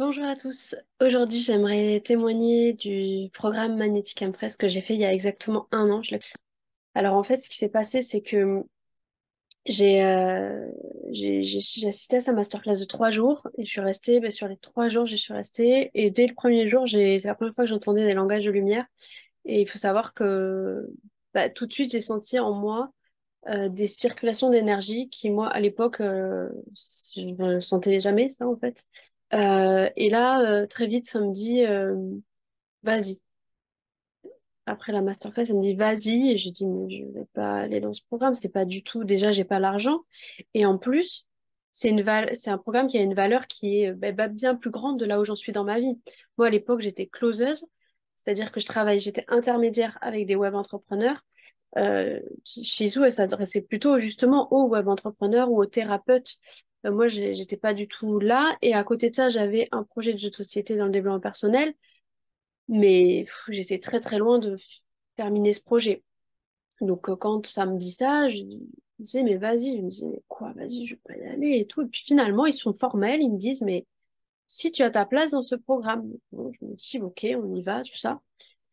Bonjour à tous. Aujourd'hui, j'aimerais témoigner du programme Magnetic Impress que j'ai fait il y a exactement un an. Alors en fait, ce qui s'est passé, c'est que j'ai j'ai assisté à sa masterclass de 3 jours et je suis restée, sur les 3 jours, je suis restée et dès le premier jour, c'est la première fois que j'entendais des langages de lumière et il faut savoir que tout de suite, j'ai senti en moi des circulations d'énergie qui, moi, à l'époque, je ne sentais jamais ça en fait. Et là, très vite, ça me dit, vas-y. Après la masterclass, ça me dit, vas-y. Et je dis, mais je vais pas aller dans ce programme. C'est pas du tout, déjà, j'ai pas l'argent. Et en plus, c'est un programme qui a une valeur qui est bien plus grande de là où j'en suis dans ma vie. Moi, à l'époque, j'étais closeuse, c'est-à-dire que j'étais intermédiaire avec des web entrepreneurs. Chez Zou, elle s'adressait plutôt justement aux web entrepreneurs ou aux thérapeutes. Moi, j'étais pas du tout là. Et à côté de ça, j'avais un projet de jeu de société dans le développement personnel, mais j'étais très très loin de terminer ce projet. Donc quand ça me dit ça, je me disais mais vas-y, je me disais mais quoi, vas-y, je vais pas y aller et tout. Et puis finalement, ils sont formels, ils me disent mais si tu as ta place dans ce programme, bon, je me dis ok, on y va, tout ça.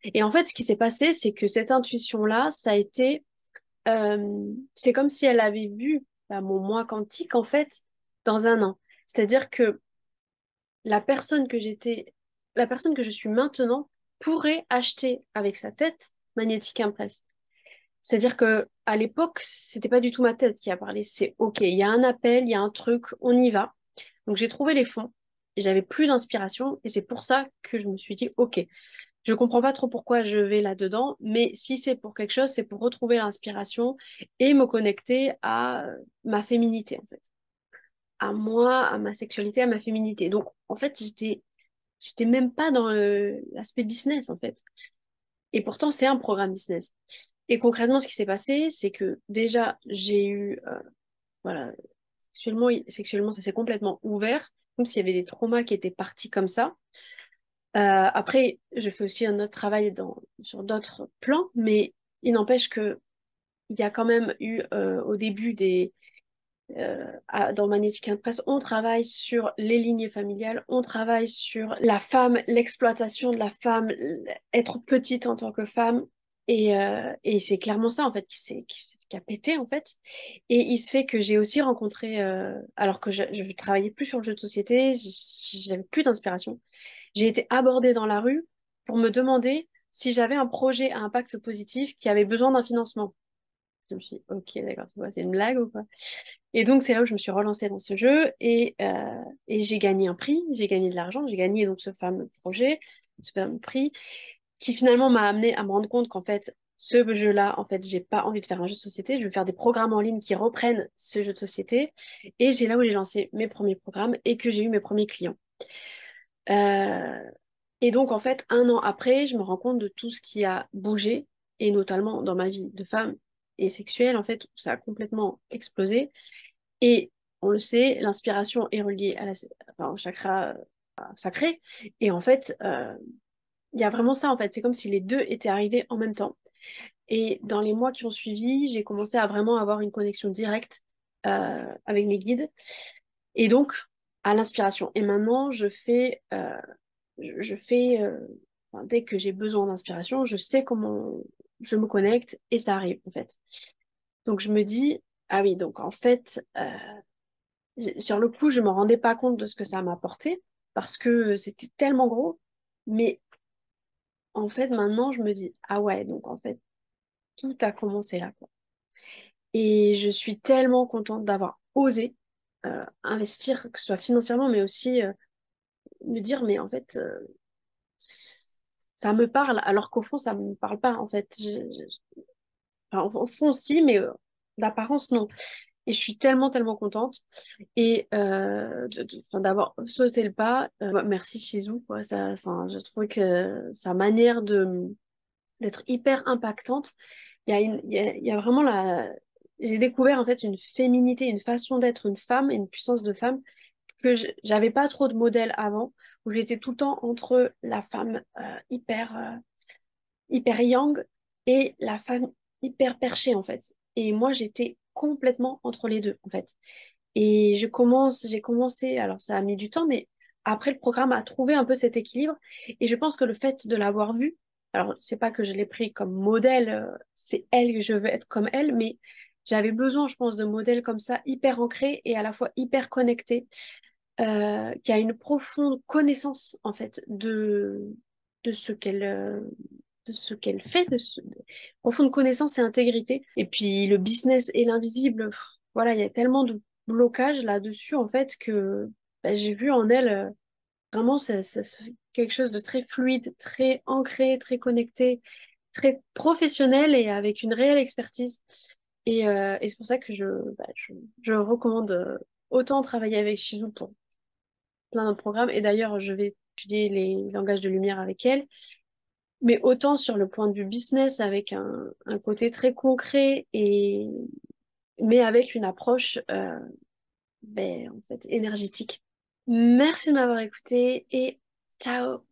Et en fait, ce qui s'est passé, c'est que cette intuition-là, ça a été c'est comme si elle avait vu mon moi quantique, en fait, dans un an. C'est-à-dire que la personne que j'étais, la personne que je suis maintenant pourrait acheter avec sa tête Magnétique Impress. C'est-à-dire que à l'époque, c'était pas du tout ma tête qui a parlé. C'est OK, il y a un appel, il y a un truc, on y va. Donc j'ai trouvé les fonds. J'avais plus d'inspiration et c'est pour ça que je me suis dit OK. Je comprends pas trop pourquoi je vais là-dedans, mais si c'est pour quelque chose, c'est pour retrouver l'inspiration et me connecter à ma féminité, en fait. À moi, à ma sexualité, à ma féminité. Donc, en fait, j'étais même pas dans l'aspect business, en fait. Et pourtant, c'est un programme business. Et concrètement, ce qui s'est passé, c'est que déjà, j'ai eu, voilà, sexuellement, ça s'est complètement ouvert, comme s'il y avait des traumas qui étaient partis comme ça. Après, je fais aussi un autre travail sur d'autres plans, mais il n'empêche que il y a quand même eu au début dans Magnetic Impress, on travaille sur les lignées familiales, on travaille sur la femme, l'exploitation de la femme, être petite en tant que femme. Et c'est clairement ça en fait qui a pété en fait. Et il se fait que j'ai aussi rencontré, alors que je travaillais plus sur le jeu de société, j'avais plus d'inspiration. J'ai été abordée dans la rue pour me demander si j'avais un projet à impact positif qui avait besoin d'un financement. Je me suis dit, ok, d'accord, c'est une blague ou quoi? Et donc, c'est là où je me suis relancée dans ce jeu et j'ai gagné un prix, j'ai gagné de l'argent, j'ai gagné donc ce fameux projet, ce fameux prix, qui finalement m'a amené à me rendre compte qu'en fait, ce jeu-là, en fait, j'ai pas envie de faire un jeu de société, je veux faire des programmes en ligne qui reprennent ce jeu de société. Et c'est là où j'ai lancé mes premiers programmes et que j'ai eu mes premiers clients. Euh, et donc, en fait, un an après, je me rends compte de tout ce qui a bougé, et notamment dans ma vie de femme et sexuelle, en fait, où ça a complètement explosé. Et on le sait, l'inspiration est reliée au chakra sacré. Et en fait, il y a vraiment ça, en fait. C'est comme si les deux étaient arrivés en même temps. Et dans les mois qui ont suivi, j'ai commencé à vraiment avoir une connexion directe avec mes guides. Et donc, à l'inspiration. Et maintenant, je fais enfin, dès que j'ai besoin d'inspiration, je sais comment je me connecte et ça arrive en fait. Donc je me dis, ah oui, donc en fait, sur le coup, je me rendais pas compte de ce que ça m'apportait parce que c'était tellement gros. Mais en fait, maintenant, je me dis, ah ouais, donc en fait, tout a commencé là, quoi. Et je suis tellement contente d'avoir osé investir, que ce soit financièrement, mais aussi me dire, mais en fait, ça me parle, alors qu'au fond, ça me parle pas, en fait. Enfin, au fond, si, mais d'apparence, non. Et je suis tellement, tellement contente. Et enfin, d'avoir sauté le pas. Merci Shizou, quoi. Ça, enfin, je trouve que sa manière d'être hyper impactante, il y a vraiment J'ai découvert en fait une féminité, une façon d'être une femme et une puissance de femme que j'avais pas trop de modèles avant, où j'étais tout le temps entre la femme hyper yang et la femme hyper perchée en fait. Et moi j'étais complètement entre les deux en fait. Et j'ai commencé, alors ça a mis du temps, mais après le programme a trouvé un peu cet équilibre. Et je pense que le fait de l'avoir vue, alors c'est pas que je l'ai pris comme modèle, c'est elle que je veux être comme elle, mais j'avais besoin, je pense, de modèles comme ça, hyper ancrés et à la fois hyper connectés, qui a une profonde connaissance en fait de ce qu'elle de ce qu'elle fait, profonde connaissance et intégrité. Et puis le business et l'invisible, voilà, il y a tellement de blocages là-dessus en fait que bah, j'ai vu en elle vraiment c'est quelque chose de très fluide, très ancré, très connecté, très professionnel et avec une réelle expertise. Et c'est pour ça que je recommande autant travailler avec Shizu pour plein d'autres programmes. Et d'ailleurs, je vais étudier les langages de lumière avec elle, mais autant sur le point de vue business, avec un côté très concret, mais avec une approche en fait, énergétique. Merci de m'avoir écouté et ciao!